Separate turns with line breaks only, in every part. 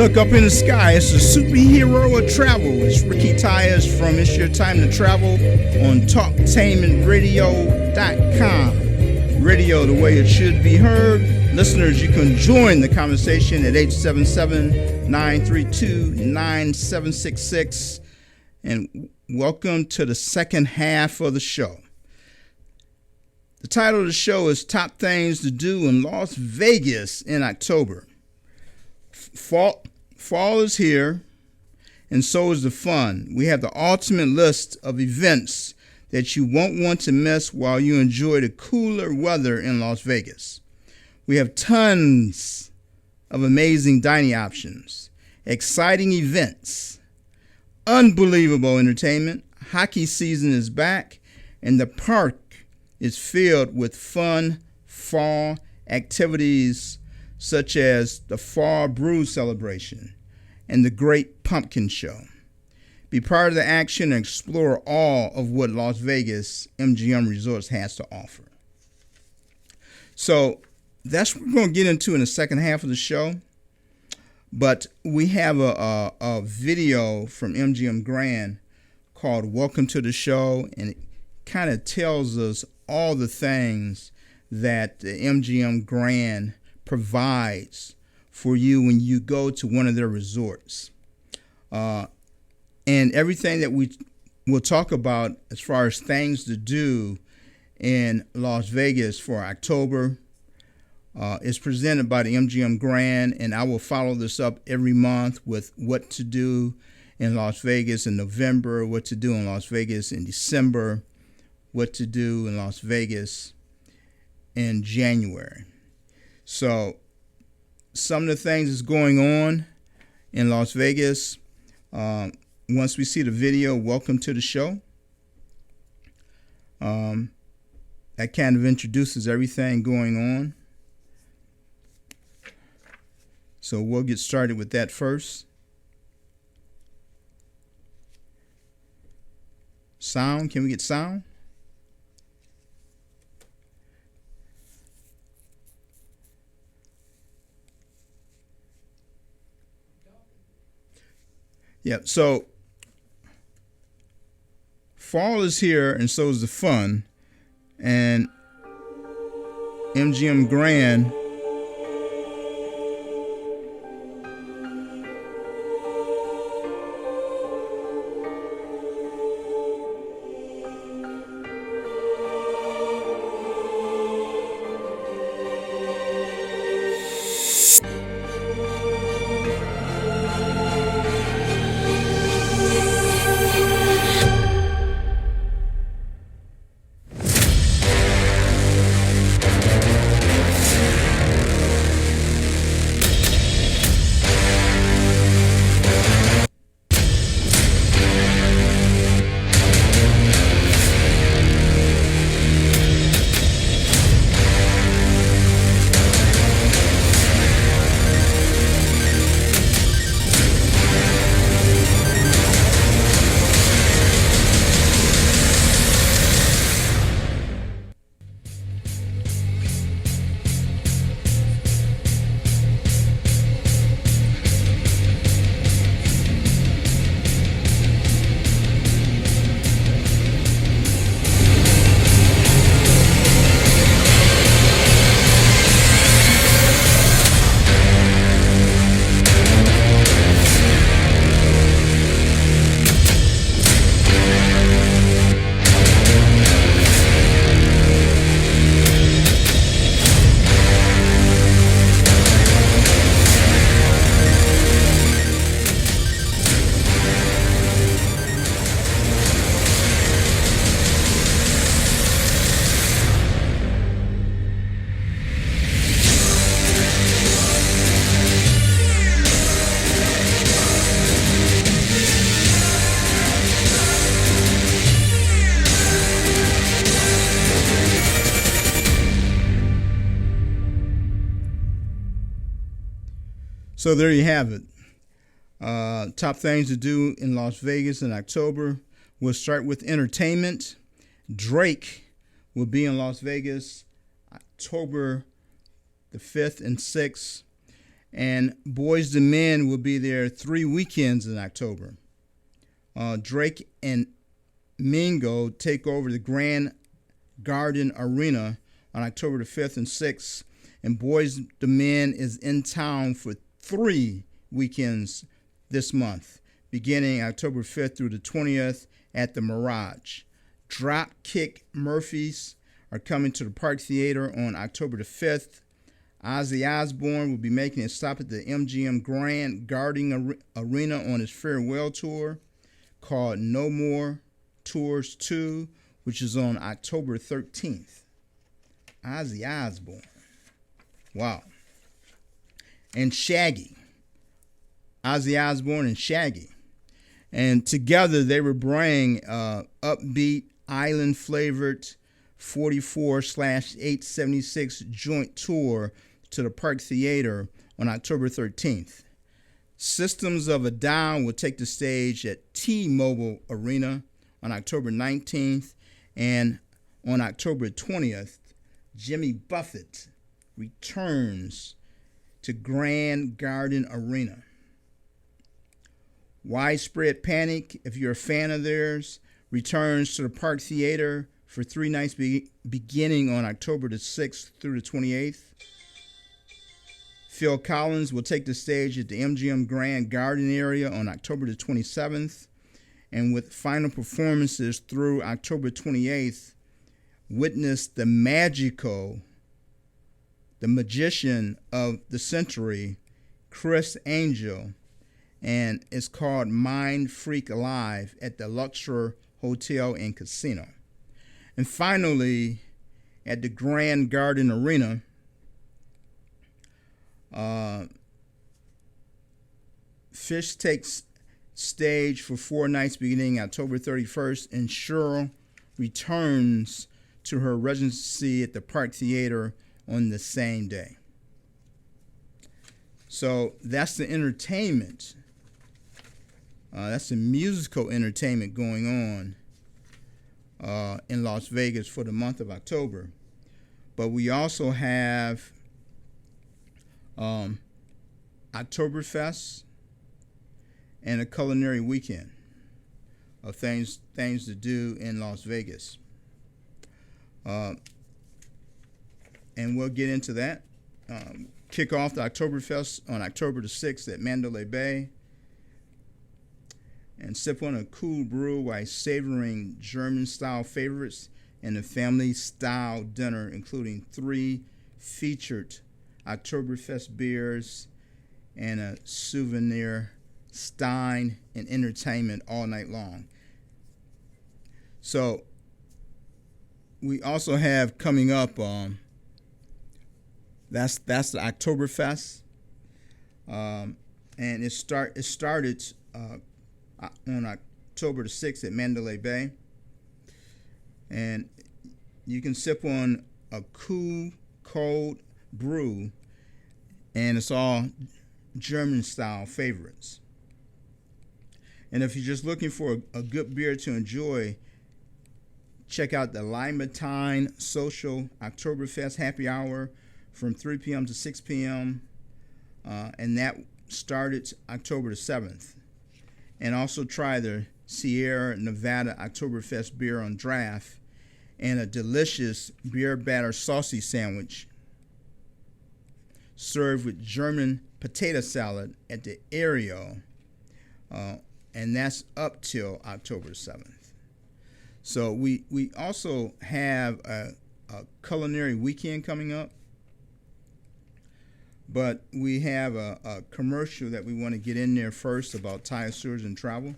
Look up in the sky. It's a superhero of travel. It's Ricky TYUS from It's Your Time to Travel on TalkTainmentRadio.com. Radio the way it should be heard. Listeners, you can join the conversation at 877-932-9766. And welcome to the second half of the show. The title of the show is Top Things to Do in Las Vegas in October. Fall is here, and so is the fun. We have the ultimate list of events that you won't want to miss while you enjoy the cooler weather in Las Vegas. We have tons of amazing dining options, exciting events, unbelievable entertainment. Hockey season is back, and the park is filled with fun fall activities such as the Fall Brew Celebration and the Great Pumpkin Show. Be part of the action and explore all of what Las Vegas MGM Resorts has to offer. So that's what we're going to get into in the second half of the show. But we have a video from MGM Grand called Welcome to the Show, and it kind of tells us all the things that the MGM Grand provides for you when you go to one of their resorts. And everything that we will talk about as far as things to do in Las Vegas for October is presented by the MGM Grand, and I will follow this up every month with what to do in Las Vegas in November, what to do in Las Vegas in December, what to do in Las Vegas in January. So some of the things that's going on in Las Vegas, once we see the video, welcome to the show. That kind of introduces everything going on. So we'll get started with that first. Sound, can we get sound? Yeah, so fall is here, and so is the fun. And MGM Grand So there you have it. Top things to do in Las Vegas in October. We'll start with entertainment. Drake will be in Las Vegas October the 5th and 6th. And Boys to Men will be there 3 weekends in October. Drake and Mingo take over the Grand Garden Arena on October the 5th and 6th. And Boys to Men is in town for 3 weekends this month, beginning October 5th through the 20th at the Mirage. Dropkick Murphys are coming to the Park Theater on October the 5th. Ozzy Osbourne will be making a stop at the MGM Grand Garden Arena on his farewell tour called No More Tours 2, which is on October 13th. Ozzy Osbourne. Wow. And Shaggy. Ozzy Osbourne and Shaggy. And together they will bring upbeat, island-flavored 44/876 joint tour to the Park Theater on October 13th. Systems of a Down will take the stage at T-Mobile Arena on October 19th. And on October 20th, Jimmy Buffett returns to Grand Garden Arena. Widespread Panic, if you're a fan of theirs, returns to the Park Theater for 3 nights beginning on October the 6th through the 28th. Phil Collins will take the stage at the MGM Grand Garden area on October the 27th. And with final performances through October 28th, witness the magician of the century, Chris Angel, and it's called Mind Freak Live at the Luxor Hotel and Casino. And finally, at the Grand Garden Arena, Fish takes stage for 4 nights beginning October 31st, and Cheryl returns to her residency at the Park Theater on the same day. So that's the entertainment. That's the musical entertainment going on in Las Vegas for the month of October. But we also have Oktoberfest and a culinary weekend of things to do in Las Vegas. And we'll get into that. Kick off the Oktoberfest on October the 6th at Mandalay Bay. And sip on a cool brew while savoring German-style favorites and a family-style dinner, including 3 featured Oktoberfest beers and a souvenir stein and entertainment all night long. So we also have coming up, that's the Oktoberfest, and it started on October the 6th at Mandalay Bay, and you can sip on a cool, cold brew, and it's all German-style favorites. And if you're just looking for a good beer to enjoy, check out the Limetine Social Oktoberfest Happy Hour from 3 p.m. to 6 p.m., and that started October the 7th. And also try the Sierra Nevada Oktoberfest beer on draft and a delicious beer batter saucy sandwich served with German potato salad at the Aereo, and that's up till October 7th. So we also have a culinary weekend coming up, but we have a commercial that we want to get in there first about TYUS Tours and Travel,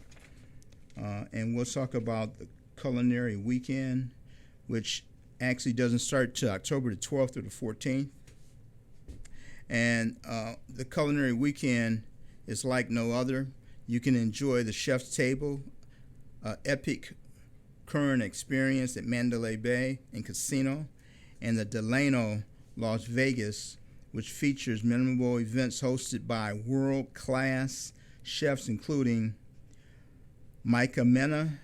and we'll talk about the culinary weekend, which actually doesn't start till October the 12th or the 14th. And the culinary weekend is like no other. You can enjoy the Chef's Table, epic current experience at Mandalay Bay and Casino, and the Delano Las Vegas, which features memorable events hosted by world-class chefs including Micah Mena,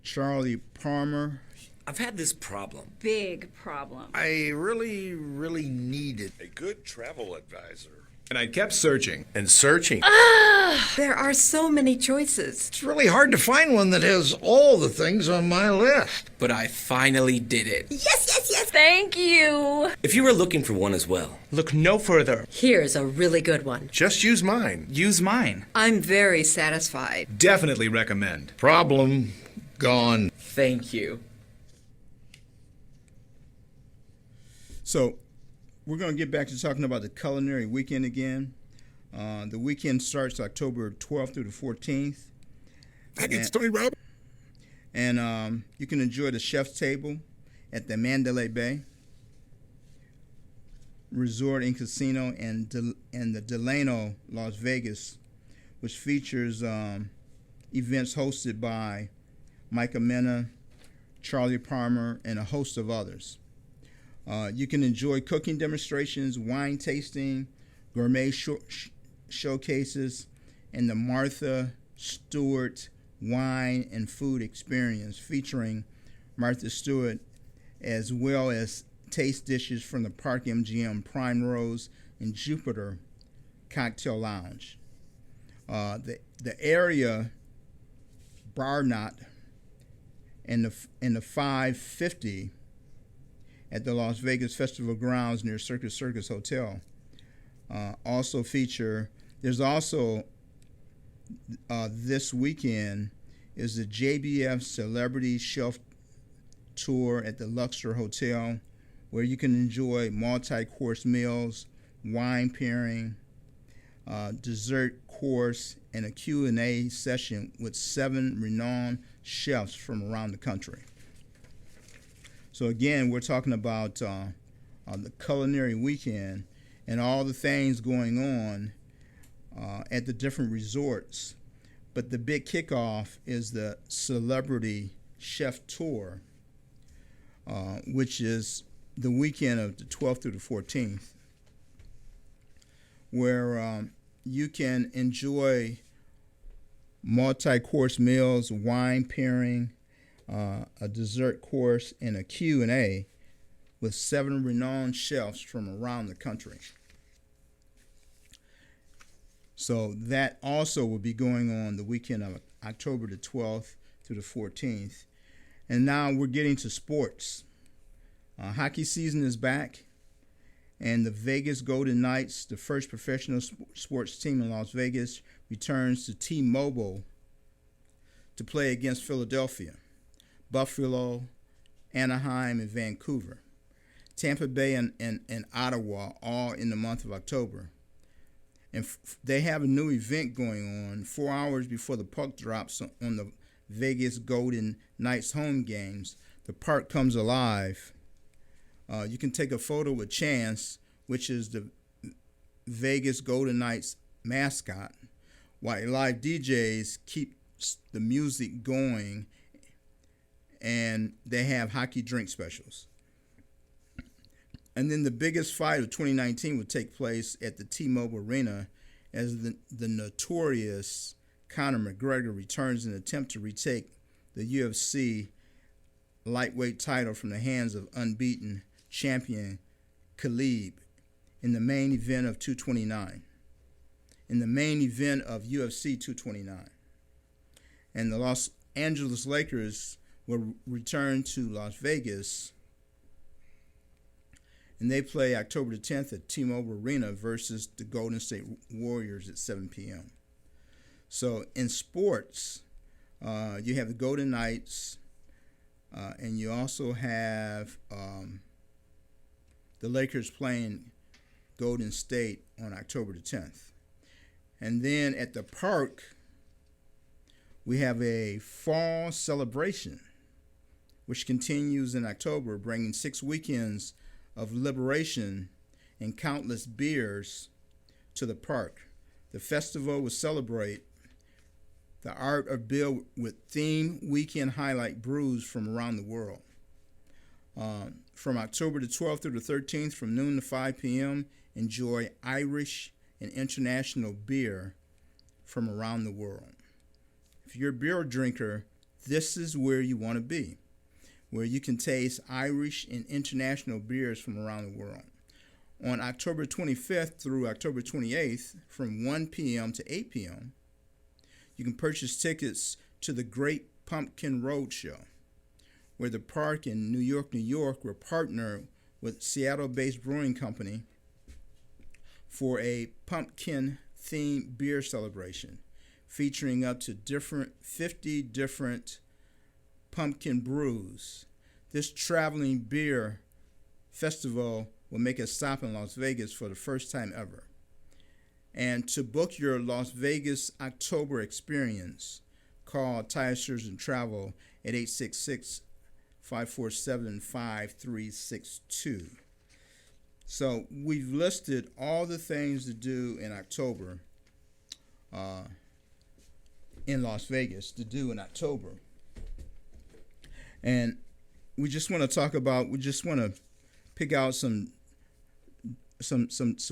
Charlie Palmer,
I've had this problem.
Big problem.
I really needed
a good travel advisor.
And I kept searching.
and searching.
There are so many choices.
It's really hard to find one that has all the things on my list.
But I finally did it.
Yes. Thank you.
If you were looking for one as well,
Look no further.
Here's a really good one.
Just use mine.
Use mine.
I'm very satisfied.
Definitely recommend.
Problem gone.
thank you.
So we're going to get back to talking about the culinary weekend again. The weekend starts October 12th through the 14th.
It's Tony Robbins.
And you can enjoy the chef's table at the Mandalay Bay Resort and Casino and the Delano, Las Vegas, which features events hosted by Micah Mena, Charlie Palmer, and a host of others. You can enjoy cooking demonstrations, wine tasting, gourmet showcases, and the Martha Stewart Wine and Food Experience featuring Martha Stewart, as well as taste dishes from the Park MGM Prime Rose and Jupiter Cocktail Lounge. The area bar knot and the 550 at the Las Vegas Festival Grounds near Circus Hotel also feature. There's also this weekend is the JBF Celebrity Shelf Tour at the Luxor Hotel, where you can enjoy multi-course meals, wine pairing, dessert course, and a Q&A session with 7 renowned chefs from around the country. So again, we're talking about the culinary weekend and all the things going on at the different resorts. But the big kickoff is the Celebrity Chef Tour, which is the weekend of the 12th through the 14th, where you can enjoy multi-course meals, wine pairing, a dessert course, and a Q&A with 7 renowned chefs from around the country. So that also will be going on the weekend of October the 12th through the 14th. And now we're getting to sports. Hockey season is back, and the Vegas Golden Knights, the first professional sports team in Las Vegas, returns to T-Mobile to play against Philadelphia, Buffalo, Anaheim, and Vancouver. Tampa Bay and Ottawa all in the month of October. And they have a new event going on 4 hours before the puck drops on the Vegas Golden Knights home games. The park comes alive. You can take a photo with Chance, which is the Vegas Golden Knights mascot, while live DJs keep the music going, and they have hockey drink specials. And then the biggest fight of 2019 will take place at the T-Mobile Arena as the notorious Conor McGregor returns in an attempt to retake the UFC lightweight title from the hands of unbeaten champion Khabib in the main event of 229. In the main event of UFC 229. And the Los Angeles Lakers will return to Las Vegas, and they play October the 10th at T-Mobile Arena versus the Golden State Warriors at 7 p.m. So in sports, you have the Golden Knights, and you also have the Lakers playing Golden State on October the 10th. And then at the park, we have a fall celebration, which continues in October, bringing 6 weekends of liberation and countless beers to the park. The festival will celebrate the art of beer with theme weekend highlight brews from around the world. From October the 12th through the 13th, from noon to 5 p.m., enjoy Irish and international beer from around the world. If you're a beer drinker, this is where you want to be. where you can taste Irish and international beers from around the world. On October 25th through October 28th, from 1 p.m. to 8 p.m., you can purchase tickets to the Great Pumpkin Roadshow, where the park in New York will partner with Seattle-based brewing company for a pumpkin-themed beer celebration, featuring up to 50 different pumpkin brews. This traveling beer festival will make a stop in Las Vegas for the first time ever. And to book your Las Vegas October experience, call TYUS and Travel at 866-547-5362. So we've listed all the things to do in October, in Las Vegas, to do in October. And we just want to pick out some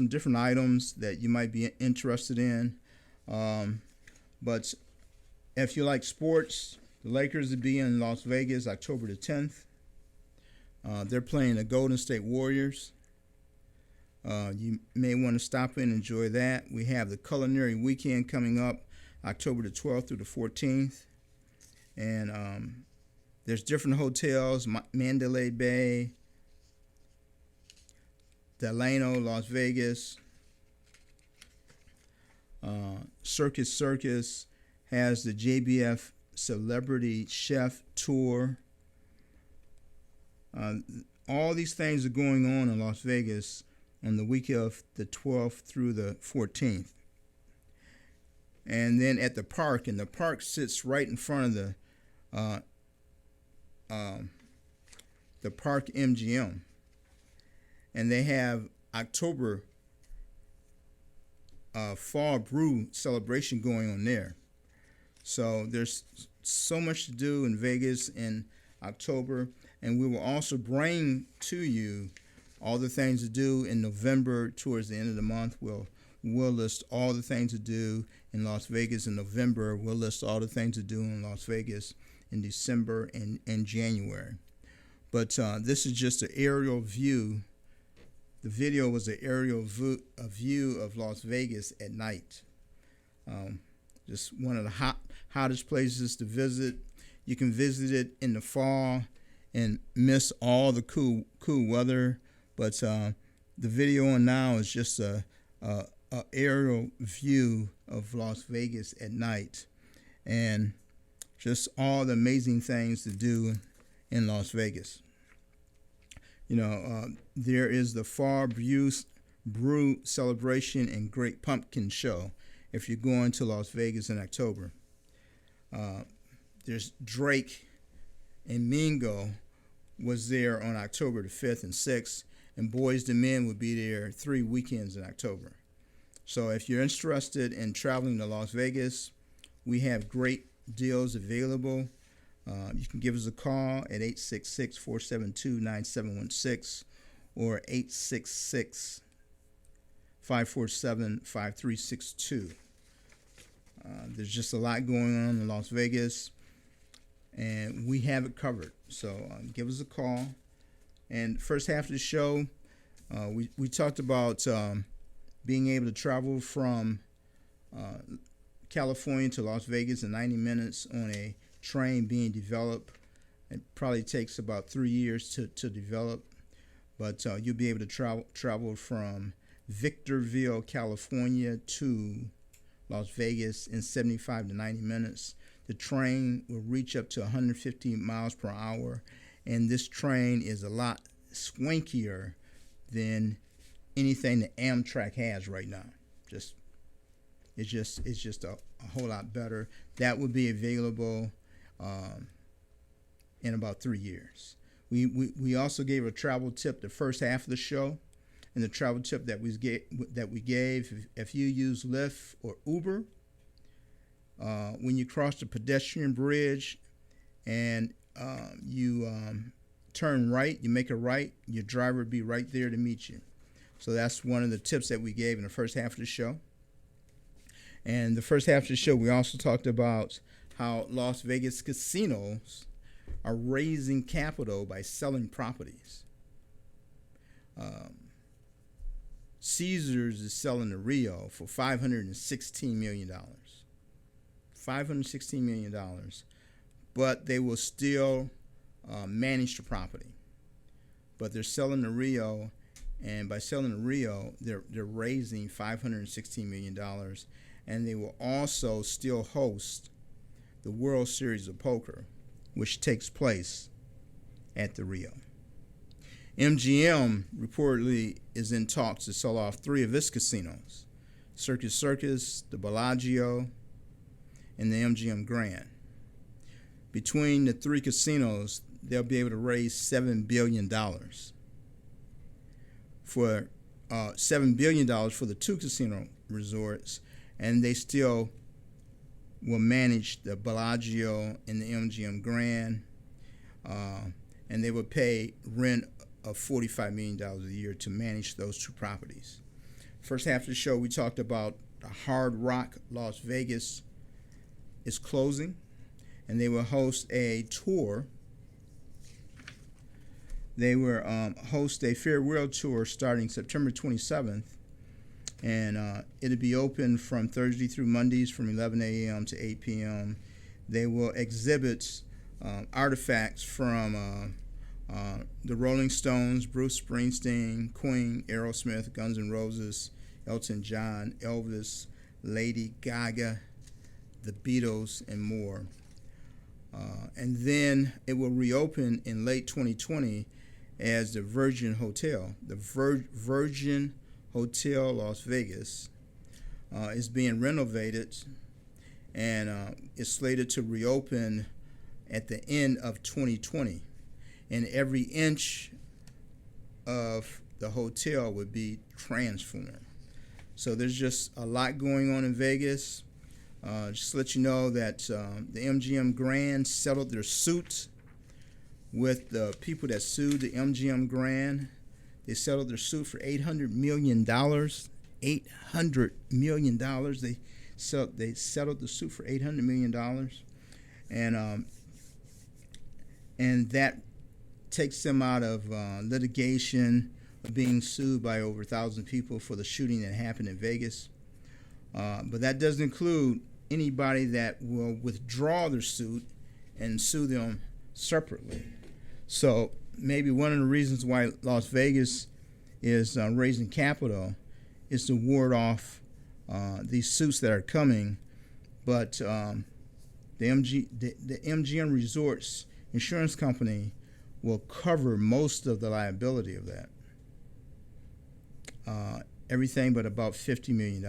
different items that you might be interested in. But if you like sports, the Lakers will be in Las Vegas October the 10th. They're playing the Golden State Warriors. You may want to stop in and enjoy that. We have the Culinary Weekend coming up October the 12th through the 14th. And there's different hotels, Mandalay Bay, Delano, Las Vegas. Circus has the JBF Celebrity Chef Tour. All these things are going on in Las Vegas on the week of the 12th through the 14th. And then at the park, and the park sits right in front of the Park MGM. And they have October fall brew celebration going on there. So there's so much to do in Vegas in October, and we will also bring to you all the things to do in November. Towards the end of the month, we'll list all the things to do in Las Vegas in November. We'll list all the things to do in Las Vegas in December and January. But this is just an aerial view. The video was an aerial view of Las Vegas at night. Just one of the hottest places to visit. You can visit it in the fall and miss all the cool weather. But the video on now is just a aerial view of Las Vegas at night, and just all the amazing things to do in Las Vegas. You know, there is the Fall Brew Celebration and Great Pumpkin Show if you're going to Las Vegas in October. There's Drake and Mingo was there on October the 5th and 6th, and Boys to Men will be there 3 weekends in October. So if you're interested in traveling to Las Vegas, we have great deals available. You can give us a call at 866-472-9716 or 866-547-5362. There's just a lot going on in Las Vegas, and we have it covered. So give us a call. And first half of the show, we talked about being able to travel from California to Las Vegas in 90 minutes on a train being developed. It probably takes about 3 years to develop, but you'll be able to travel from Victorville, California to Las Vegas in 75 to 90 minutes. The train will reach up to 150 miles per hour, and this train is a lot swankier than anything that Amtrak has right now. It's just a whole lot better. That would be available in about 3 years. We also gave a travel tip the first half of the show, and the travel tip that we gave, if you use Lyft or Uber, when you cross the pedestrian bridge and you turn right, you make a right, your driver will be right there to meet you. So that's one of the tips that we gave in the first half of the show. And the first half of the show, we also talked about how Las Vegas casinos are raising capital by selling properties. Caesars is selling the Rio for $516 million. $516 million. But they will still manage the property. But they're selling the Rio, and by selling the Rio, they're raising $516 million, and they will also still host the World Series of Poker, which takes place at the Rio. MGM reportedly is in talks to sell off 3 of its casinos, Circus Circus, the Bellagio, and the MGM Grand. Between the 3 casinos, they'll be able to raise $7 billion. For $7 billion for the 2 casino resorts, and they still will manage the Bellagio and the MGM Grand, and they will pay rent of $45 million a year to manage those 2 properties. First half of the show, we talked about the Hard Rock Las Vegas is closing, and they will host a tour. They will host a farewell tour starting September 27th, and it'll be open from Thursday through Mondays from 11 a.m. to 8 p.m. They will exhibit artifacts from the Rolling Stones, Bruce Springsteen, Queen, Aerosmith, Guns N' Roses, Elton John, Elvis, Lady Gaga, the Beatles, and more. And then it will reopen in late 2020 as the Virgin Hotel. The Virgin Hotel Las Vegas is being renovated, and is slated to reopen at the end of 2020. And every inch of the hotel would be transformed. So there's just a lot going on in Vegas. Just to let you know that the MGM Grand settled their suit with the people that sued the MGM Grand. They settled their suit for $800 million. $800 million. They settled the suit for $800 million. And that takes them out of litigation of being sued by over 1,000 people for the shooting that happened in Vegas. But that doesn't include anybody that will withdraw their suit and sue them separately. So maybe one of the reasons why Las Vegas is raising capital is to ward off these suits that are coming. But the MGM Resorts insurance company will cover most of the liability of that. Everything but about $50 million.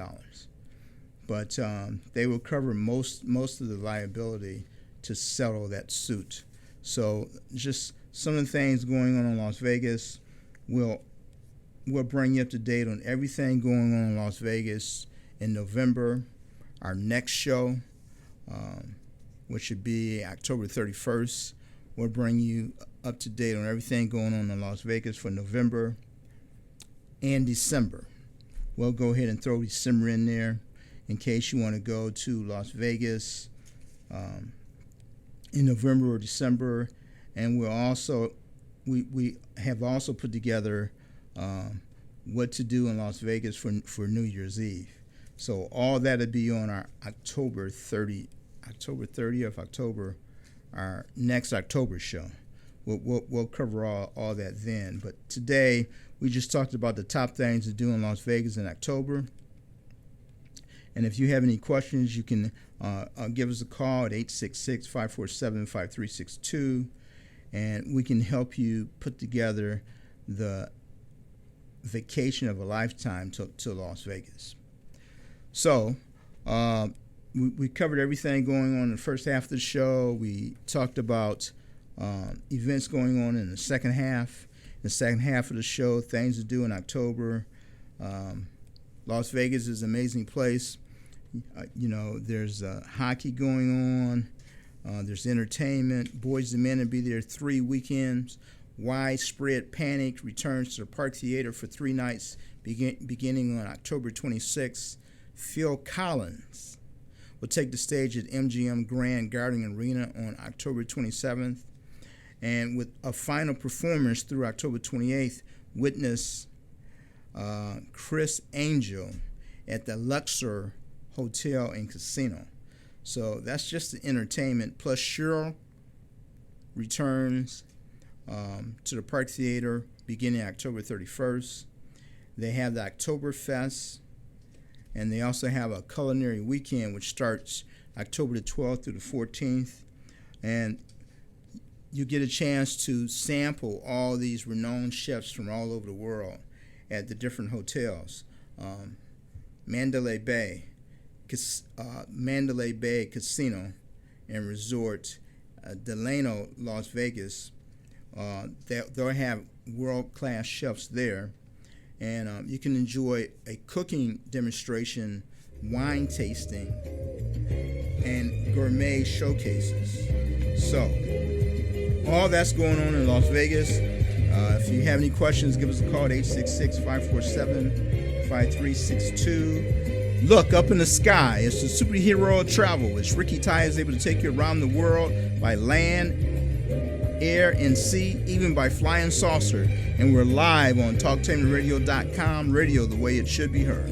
But they will cover most of the liability to settle that suit. So just some of the things going on in Las Vegas. We'll bring you up to date on everything going on in Las Vegas in November. Our next show, which should be October 31st, we'll bring you up to date on everything going on in Las Vegas for November and December. We'll go ahead and throw December in there in case you want to go to Las Vegas in November or December. And we have also put together what to do in Las Vegas for New Year's Eve. So all that'll be on our October 30th, our next October show. We'll cover all that then. But today we just talked about the top things to do in Las Vegas in October. And if you have any questions, you can give us a call at 866-547-5362, and we can help you put together the vacation of a lifetime to Las Vegas. So we covered everything going on in the first half of the show. We talked about events going on in the second half. The second half of the show, things to do in October. Las Vegas is an amazing place. There's hockey going on. There's entertainment. Boys and Men will be there 3 weekends. Widespread Panic returns to the Park Theater for 3 nights beginning on October 26th. Phil Collins will take the stage at MGM Grand Garden Arena on October 27th. And with a final performance through October 28th, witness Chris Angel at the Luxor Hotel and Casino. So that's just the entertainment. Plus Cheryl returns to the Park Theater beginning October 31st. They have the Oktoberfest, and they also have a culinary weekend which starts October the 12th through the 14th. And you get a chance to sample all these renowned chefs from all over the world at the different hotels. Mandalay Bay Casino and Resort, Delano, Las Vegas. They'll have world-class chefs there, and you can enjoy a cooking demonstration, wine tasting, and gourmet showcases. So, all that's going on in Las Vegas. If you have any questions, give us a call at 866-547-5362. Look up in the sky. It's the superhero of travel. It's Ricky Ty is able to take you around the world by land, air, and sea, even by flying saucer. And we're live on TalkTameRadio.com, radio the way it should be heard.